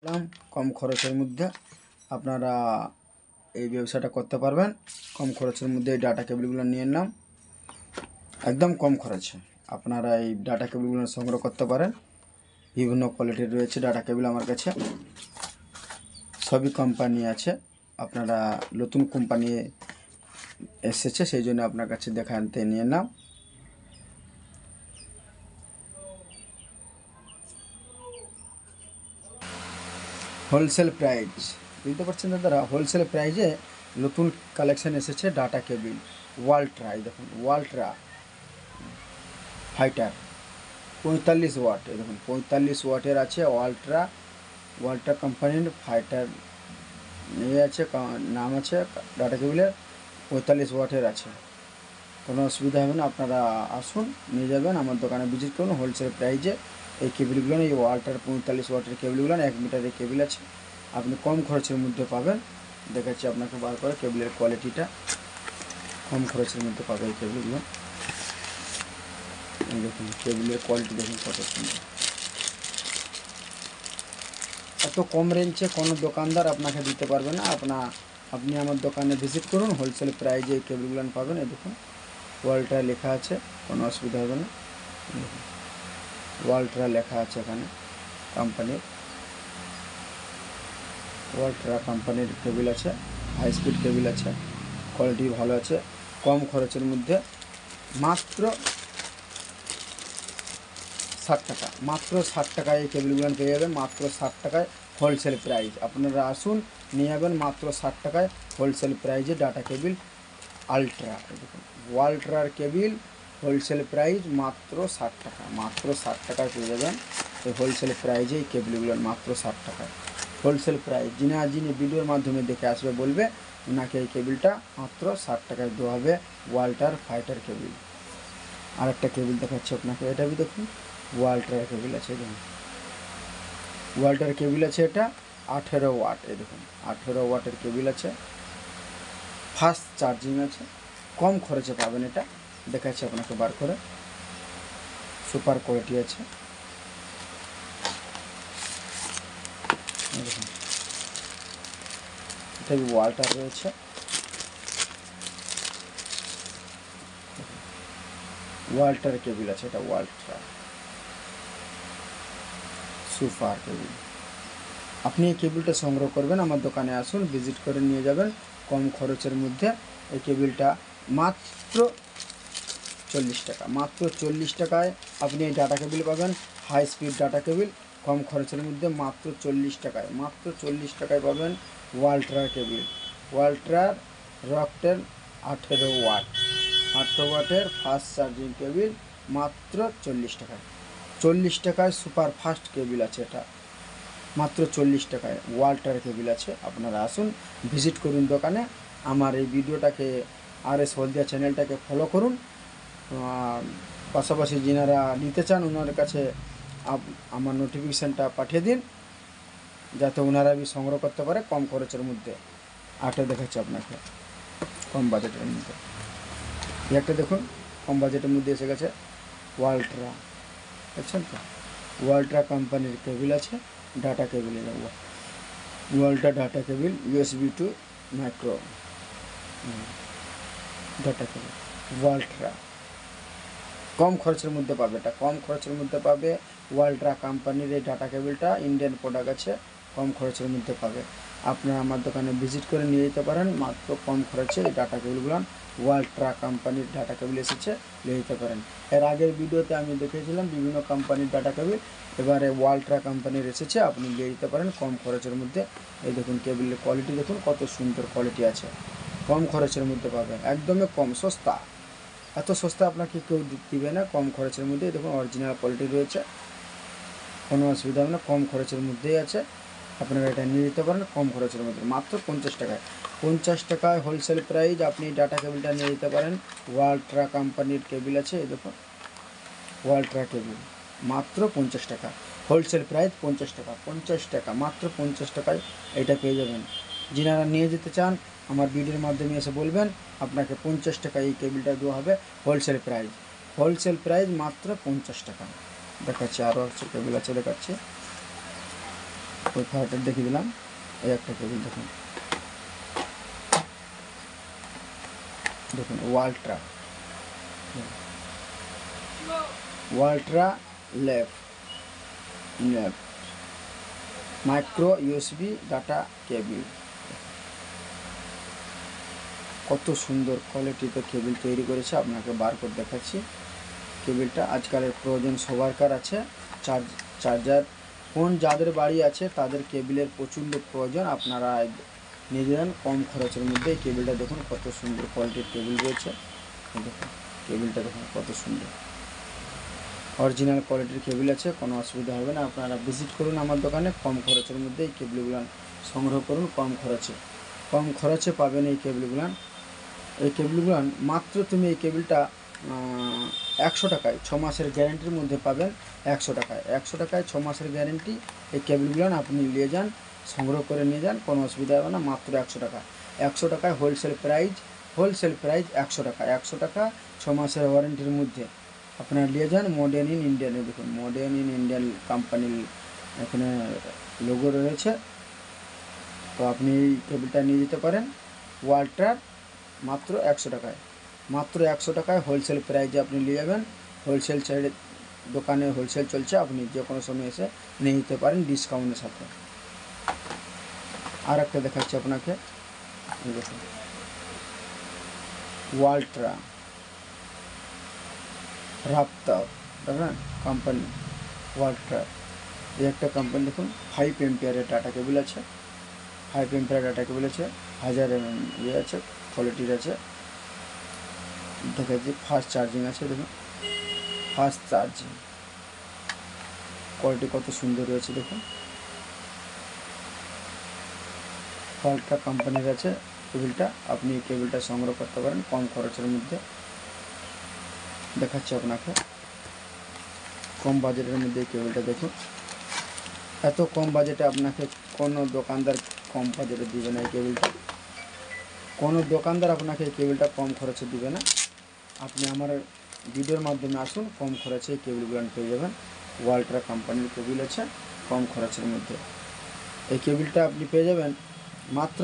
কম খরচের মধ্যে আপনারা এই ব্যবসাটা করতে পারবেন। কম খরচের মধ্যে এই ডাটা কেবলগুলো নিয়ে নিলাম, একদম কম খরচে আপনারা এই ডাটা কেবলগুলো সংগ্রহ করতে পারেন। বিভিন্ন কোয়ালিটির রয়েছে ডাটা কেবল আমার কাছে, সবই কোম্পানি আছে। আপনারা নতুন কোম্পানি এসেছে সেই জন্য আপনার কাছে দেখাতে নিয়ে নাম। হোলসেল প্রাইস বুঝতে পারছেন দাদারা, হোলসেল প্রাইজে নতুন কালেকশন এসেছে ডাটা কেবিল ওয়ালট্রা। এই দেখুন ওয়ালট্রা ফাইটার 45 ওয়াট, এই দেখুন 45 ওয়াটের আছে ওয়ালট্রা কোম্পানির ফাইটার নিয়ে আছে, নাম আছে ডাটা কেবিলের, 45 ওয়াটের আছে। কোনো অসুবিধা হবে না, আপনারা আসুন নিয়ে যাবেন, আমার দোকানে ভিজিট করুন। হোলসেল প্রাইজে এই কেবিলগুলো, এই ওয়ালটার 45 ওয়াটের কেবিলগুলো 1 মিটারের কেবিল আছে, আপনি কম খরচের মধ্যে পাবেন। দেখাচ্ছি আপনাকে বার করে কেবিলের কোয়ালিটিটা, কম খরচের মধ্যে পাবে এই কেবিলগুলো। দেখুন কেবিলের কোয়ালিটি দেখুন কত সুন্দর। এত কম রেঞ্জে কোনো দোকানদার আপনাকে দিতে পারবে না। আপনি আমার দোকানে ভিজিট করুন, হোলসেল প্রাইজে এই কেবিলগুলো পাবেন। এই দেখুন ওয়ালট্রা লেখা আছে, কোনো অসুবিধা হবে না। ওয়ালট্রা লেখা আছে এখানে কোম্পানির, ওয়ালট্রা কোম্পানির কেবিল আছে, হাই স্পিড কেবিল আছে, কোয়ালিটি ভালো আছে, কম খরচের মধ্যে মাত্র 60 টাকা, মাত্র 60 টাকায় এই কেবিলগুলো পেয়ে যাবেন, মাত্র 60 টাকায় হোলসেল প্রাইস। আপনারা আসুন নিয়ে যাবেন মাত্র 60 টাকায় হোলসেল প্রাইজে ডাটা কেবিল আলট্রা। দেখুন ওয়ালট্রার কেবিল হোলসেল প্রাইস মাত্র 60 টাকা, মাত্র 60 টাকায় পেয়ে যাবেন এই হোলসেল প্রাইজে এই কেবিলগুলোর মাত্র 60 টাকায় হোলসেল প্রাইস। যিনি ভিডিওর মাধ্যমে দেখে আসবে বলবে ওনাকে এই কেবিলটা মাত্র 60 টাকায় দেওয়া হবে, ওয়ালট্রার ফাইটার কেবিল। আর একটা কেবিল দেখাচ্ছি আপনাকে, এটা भी দেখুন ওয়ালট্রার কেবিল আছে, দেখুন ওয়ালট্রার কেবিল আছে, এটা 18 ওয়াট। এই দেখুন 18 ওয়াটের কেবিল আছে, ফাস্ট চার্জিং আছে, কম খরচে পাবেন। এটা দেখাচ্ছি আপনাকে বার করে, সুপার কোয়ালিটি আছে। দেখুন এটা ওয়ালট্রার রয়েছে, ওয়ালট্রার কেবিল আছে, এটা ওয়ালট্রা সুপার কেবিল। আপনি এই কেবিলটা সংগ্রহ করবেন, আমার দোকানে আসুন ভিজিট করে নিয়ে যাবেন কম খরচের মধ্যে। এই কেবিলটা মাত্র 40 টাকা, মাত্র 40 টাকায় আপনি এই ডাটা কেবিল পাবেন, হাই স্পিড ডাটা কেবিল কম খরচের মধ্যে মাত্র 40 টাকায়, মাত্র 40 টাকায় পাবেন ওয়ালট্রার কেবিল। ওয়ালট্রার রকটেল 18 ওয়াট, 18 ওয়াটের ফাস্ট চার্জিং কেবিল মাত্র 40 টাকায়। 40 টাকায় সুপার ফাস্ট কেবিল আছে, এটা মাত্র 40 টাকায় ওয়ালট্রার কেবিল আছে। আপনারা আসুন ভিজিট করুন দোকানে। আমার এই ভিডিওটাকে RS হলদিয়া চ্যানেলটাকে ফলো করুন, পাশাপাশি যিনারা নিতে চান ওনার কাছে আমার নোটিফিকেশানটা পাঠিয়ে দিন, যাতে ওনারা সংগ্রহ করতে পারে কম খরচের মধ্যে। আরটা দেখাচ্ছি আপনাকে কম বাজেটের মধ্যে, একটা দেখুন কম বাজেটের মধ্যে এসে গেছে ওয়ালট্রা, দেখছেন তো ওয়ালট্রা কোম্পানির কেবিল আছে, ডাটা কেবিল, ওয়ালট্রা data cable USB to micro data cable ওয়ালট্রা, কম খরচের মধ্যে পাবে। এটা কম খরচের মধ্যে পাবে ওয়ালট্রা কোম্পানির এই ডাটা কেবিলটা, ইন্ডিয়ান প্রোডাক্ট আছে, কম খরচের মধ্যে পাবে। আপনারা আমার দোকানে ভিজিট করে নিয়ে যেতে পারেন, মাত্র কম খরচে এই ডাটা কেবিলগুলো ওয়ালট্রা কোম্পানির ডাটা কেবিল এসেছে, নিয়ে যেতে পারেন। এর আগের ভিডিওতে আমি দেখিয়েছিলাম বিভিন্ন কোম্পানির ডাটা কেবিল, এবারে ওয়ালট্রা কোম্পানির এসেছে, আপনি নিয়ে যেতে পারেন কম খরচের মধ্যে। এই দেখুন কেবিলের কোয়ালিটি দেখুন কত সুন্দর কোয়ালিটি আছে, কম খরচের মধ্যে পাবেন, একদমই কম, সস্তা। এত সস্তা আপনাকে কেউ দিবে না কম খরচের মধ্যে। দেখুন অরিজিনাল কোয়ালিটি রয়েছে, কোনো অসুবিধা হবে না, কম খরচের মধ্যেই আছে। আপনারা এটা নিয়ে যেতে পারেন কম খরচের মধ্যে, মাত্র 50 টাকায়। 50 টাকায় হোলসেল প্রাইস আপনি ডাটা কেবিলটা নিয়ে যেতে পারেন। ওয়ালট্রা কোম্পানির কেবিল আছে, এই দেখুন ওয়ালট্রা কেবিল মাত্র 50 টাকা, হোলসেল প্রাইস 50 টাকা, 50 টাকা, মাত্র 50 টাকায় এটা পেয়ে যাবেন। যিনারা নিয়ে যেতে চান আমার ভিডিওর মাধ্যমে এসে বলবেন, আপনাকে 50 টাকায় এই কেবিলটা দেওয়া হবে হোলসেল প্রাইস, হোলসেল প্রাইস মাত্র 50 টাকা। দেখাচ্ছি আরও হচ্ছে কেবিল আছে, দেখাচ্ছি ওই ফায়ারটা দেখিয়ে দিলাম। এই একটা কেবিল দেখুন, দেখুন ওয়ালট্রা ল্যাব মাইক্রো ইউএসবি ডাটা কেবিল। কত সুন্দর কোয়ালিটিতে কেবিল তৈরি করেছে, আপনাকে বার করে দেখাচ্ছি। কেবিলটা আজকালের প্রয়োজন সবারকার আছে। চার্জার ফোন যাদের বাড়ি আছে তাদের কেবিলের প্রচণ্ড প্রয়োজন। আপনারা নিয়ে যান কম খরচের মধ্যে। এই কেবিলটা দেখুন কত সুন্দর কোয়ালিটির কেবিল রয়েছে। দেখুন কেবিলটা দেখুন কত সুন্দর, অরিজিনাল কোয়ালিটির কেবিল আছে, কোনো অসুবিধা হবে না। আপনারা ভিজিট করুন আমার দোকানে, কম খরচের মধ্যে এই কেবিলগুলো সংগ্রহ করুন। কম খরচে পাবেন এই কেবিলগুলো। এই কেবিলগুলো মাত্র তুমি এই কেবিলটা 100 টাকায় 6 মাসের গ্যারেন্টির মধ্যে পাবেন। 100 টাকায় 6 মাসের গ্যারেন্টি। এই কেবিলগুলো আপনি নিয়ে যান, সংগ্রহ করে নিয়ে যান, কোনো অসুবিধা হবে না। মাত্র 100 টাকা। 100 টাকায় হোলসেল প্রাইস 100 টাকা। 100 টাকা 6 মাসের ওয়ারেন্টির মধ্যে আপনারা নিয়ে যান। মডেন ইন ইন্ডিয়ানে দেখুন, মডেন ইন ইন্ডিয়ান কোম্পানির এখানে লোগো রয়েছে। তো আপনি এই কেবিলটা নিয়ে যেতে পারেন ওয়ালট্রার মাত্র 100 টাকায়। মাত্র 100 টাকায় হোলসেল প্রাইজে আপনি নিয়ে যাবেন। হোলসেল সাইডে দোকানে হোলসেল চলছে, আপনি যে কোনো সময় এসে নিয়ে নিতে পারেন ডিসকাউন্টের সাথে। আর একটা দেখাচ্ছি আপনাকে, দেখুন ওয়ালট্রা রাপ্তা দেখেন কোম্পানি, ওয়ালট্রা এই একটা কোম্পানি। দেখুন 5 এম্পিয়ারের ডাটা কেবিল আছে, 5 এম্পিয়ার ডাটা কেবিল আছে, 1000 ইয়ে আছে, কোয়ালিটির আছে। দেখাচ্ছি ফাস্ট চার্জিং আছে, দেখুন ফাস্ট চার্জিং কোয়ালিটি কত সুন্দর রয়েছে। দেখুন ওয়ালট্রা কোম্পানির আছে কেবিলটা, আপনি কেবিলটা সংগ্রহ করতে পারেন কম খরচের মধ্যে। দেখাচ্ছি আপনাকে কম বাজেটের মধ্যে এই কেবিলটা দেখুন। এত কম বাজেটে আপনাকে কোনো দোকানদার কম বাজেটে দিবে না এই কেবিলটা। কোনো দোকানদার আপনাকে এই কেবিলটা কম খরচে দিবে না। আপনি আমার ভিডিওর মাধ্যমে আসুন, কম খরচে এই কেবিলগুলো পেয়ে যাবেন। ওয়ালট্রা কোম্পানির কেবিল আছে কম খরচের মধ্যে। এই কেবিলটা আপনি পেয়ে যাবেন মাত্র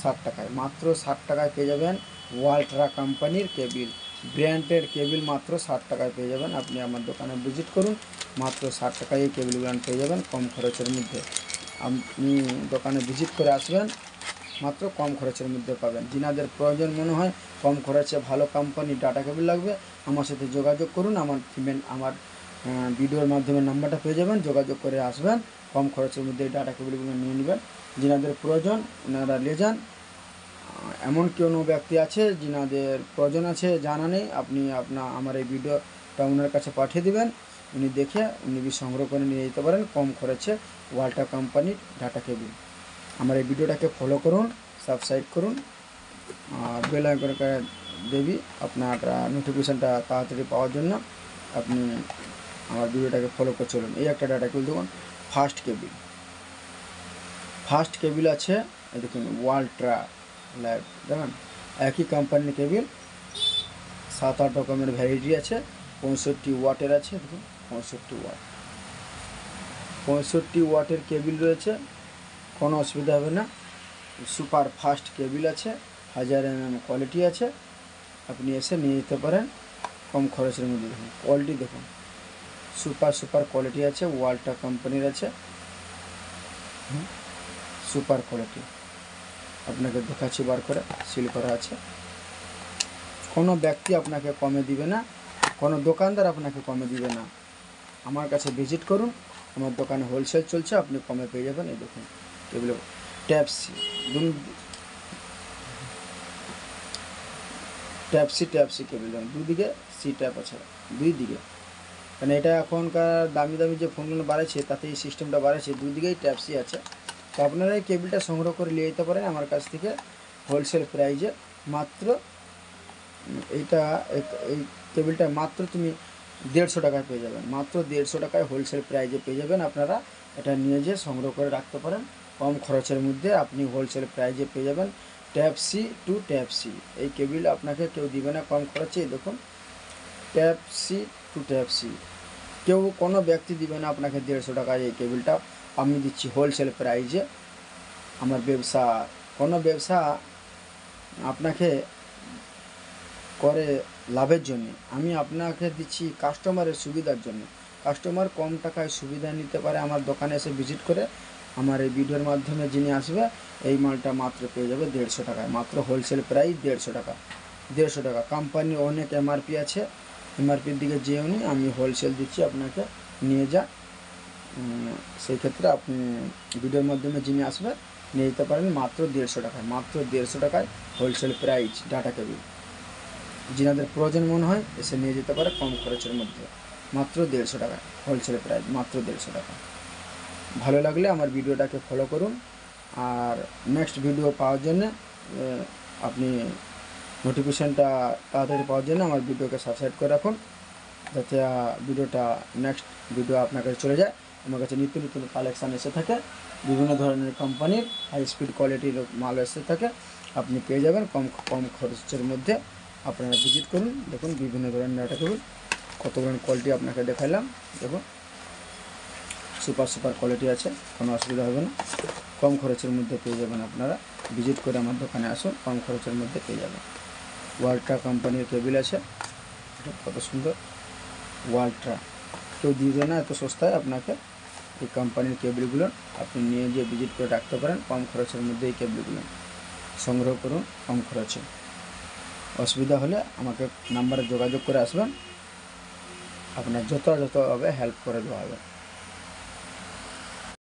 60 টাকায়। মাত্র 60 টাকায় পেয়ে যাবেন ওয়ালট্রা কোম্পানির কেবিল, ব্র্যান্ডেড কেবিল মাত্র 60 টাকায় পেয়ে যাবেন। আপনি আমার দোকানে ভিজিট করুন, মাত্র 60 টাকায় এই কেবিলগুলো পেয়ে যাবেন কম খরচের মধ্যে। আপনি দোকানে ভিজিট করে আসবেন, মাত্র কম খরচের মধ্যে পাবেন। যিনাদের প্রয়োজন মনে হয় কম খরচে ভালো কোম্পানির ডাটা কেবিল লাগবে, আমার সাথে যোগাযোগ করুন। আমার ভিডিওর মাধ্যমে নাম্বারটা পেয়ে যাবেন, যোগাযোগ করে আসবেন, কম খরচের মধ্যে এই ডাটা কেবিলগুলো নিয়ে নেবেন। যিনাদের প্রয়োজন ওনারা নিয়ে যান। এমন কোনো ব্যক্তি আছে যিনাদের প্রয়োজন আছে জানা নেই, আপনি আমার এই ভিডিওটা ওনার কাছে পাঠিয়ে দেবেন, উনি দেখে উনি সংগ্রহ করে নিয়ে যেতে পারেন কম খরচে ওয়ালট্রা কোম্পানির ডাটা কেবিল। আমার এই ভিডিওটাকে ফলো করুন, সাবস্ক্রাইব করুন, বেল আইকনটা দেবি আপনার নোটিফিকেশানটা তাড়াতাড়ি পাওয়ার জন্য আপনি আমার ভিডিওটাকে ফলো করে চলুন। এই একটা ডাটা কেবিল দেখুন, ফাস্ট কেবিল আছে। এই দেখুন ওয়ালট্রা ল্যাব দেখুন একই কোম্পানির কেবিল, 7-8 রকমের ভ্যারাইটি আছে। 65 ওয়াটের আছে, দেখুন 65 ওয়াটের কেবিল রয়েছে, কোনো অসুবিধা হবে না। সুপার ফাস্ট কেবিল আছে, 1000 কোয়ালিটি আছে, আপনি এসে নিয়ে যেতে পারেন কম খরচের মধ্যে। দেখুন কোয়ালিটি দেখুন, সুপার কোয়ালিটি আছে, ওয়ালট্রা কোম্পানির আছে, সুপার কোয়ালিটি। আপনাকে দেখাচ্ছি বার করে, সিল করা আছে। কোনো ব্যক্তি আপনাকে কমে দিবে না, কোনো দোকানদার আপনাকে কমে দিবে না। আমার কাছে ভিজিট করুন, আমার দোকানে হোলসেল চলছে, আপনি কমে পেয়ে যাবেন। এই দেখুন কেবিল টাইপ সি কেবিল, দুদিকে সি টাইপ আছে, দুই দিকে। কারণ এটা এখনকার দামি যে ফোনগুলো বাড়াচ্ছে তাতে এই সিস্টেমটা বাড়াচ্ছে, দুই দিকেই টাইপ সি আছে। তো আপনারা এই কেবিলটা সংগ্রহ করে নিয়ে যেতে পারেন আমার কাছ থেকে হোলসেল প্রাইজে। মাত্র এই কেবিলটা মাত্র তুমি 150 টাকায় পেয়ে যাবেন, মাত্র 150 টাকায় হোলসেল প্রাইজে পেয়ে যাবেন। আপনারা এটা নিয়ে যেয়ে সংগ্রহ করে রাখতে পারেন কম খরচের মধ্যে, আপনি হোলসেল প্রাইজে পেয়ে যাবেন। Type C to type C এই কেবিল আপনাকে কেউ দিবে না কম খরচে। দেখুন type C to type C, কেউ কোনো ব্যক্তি দিবে না আপনাকে 150 টাকায় এই কেবিলটা আমি দিচ্ছি হোলসেল প্রাইজে। আমার ব্যবসা, কোনো ব্যবসা আপনাকে করে লাভের জন্য, আমি আপনাকে দিচ্ছি কাস্টমারের সুবিধার জন্য। কাস্টমার কম টাকায় সুবিধা নিতে পারে, আমার দোকানে এসে ভিজিট করে আমার এই ভিডিওর মাধ্যমে যিনি আসবে এই মালটা মাত্র পেয়ে যাবে 150 টাকায়, মাত্র হোলসেল প্রাইস 150 টাকা। 150 টাকা। কোম্পানির অনেক এমআরপি আছে, এমআরপির দিকে যেও নি, আমি হোলসেল দিচ্ছি আপনাকে, নিয়ে যা। সেই ক্ষেত্রে আপনি ভিডিওর মাধ্যমে যিনি আসবে নিয়ে যেতে পারেন মাত্র 150 টাকায়, মাত্র 150 টাকায় হোলসেল প্রাইস ডাটা কেবিল। যিনাদের প্রয়োজন মনে হয় এসে নিয়ে যেতে পারে কম খরচের মধ্যে, মাত্র 150 টাকা হোলসেল প্রাইস, মাত্র 150 টাকা। ভালো লাগলে আমার ভিডিওটাকে ফলো করুন, আর নেক্সট ভিডিও পাওয়ার জন্য আপনি নোটিফিকেশানটা তাড়াতাড়ি পাওয়ার জন্য আমার ভিডিওকে সাবস্ক্রাইব করে রাখুন, যাতে ভিডিওটা নেক্সট ভিডিও আপনার কাছে চলে যায়। আমার কাছে নিত্য নতুন কালেকশান এসে থাকে, বিভিন্ন ধরনের কোম্পানির হাই স্পিড কোয়ালিটির মাল এসে থাকে, আপনি পেয়ে যাবেন কম খরচের মধ্যে। আপনারা ভিজিট করুন, দেখুন বিভিন্ন ধরনের ডাটা কেবল, কত ধরনের কোয়ালিটি আপনাকে দেখালাম। দেখুন সুপার কোয়ালিটি আছে, কোনো অসুবিধা হবে না, কম খরচের মধ্যে পেয়ে যাবেন। আপনারা ভিজিট করে আমার দোকানে আসুন, কম খরচের মধ্যে পেয়ে যাবেন। ওয়ালট্রা কোম্পানির কেবিল আছে, কত সুন্দর ওয়ালট্রা, কেউ দিয়ে দেয় না এত সস্তায় আপনাকে। এই কোম্পানির কেবিলগুলো আপনি নিয়ে গিয়ে ভিজিট করে রাখতে পারেন, কম খরচের মধ্যে এই কেবিলগুলো সংগ্রহ করুন কম খরচে। অসুবিধা হলে আমাকে নাম্বারে যোগাযোগ করে আসবেন, আপনার যথাযথভাবে হেল্প করে দেওয়া হবে।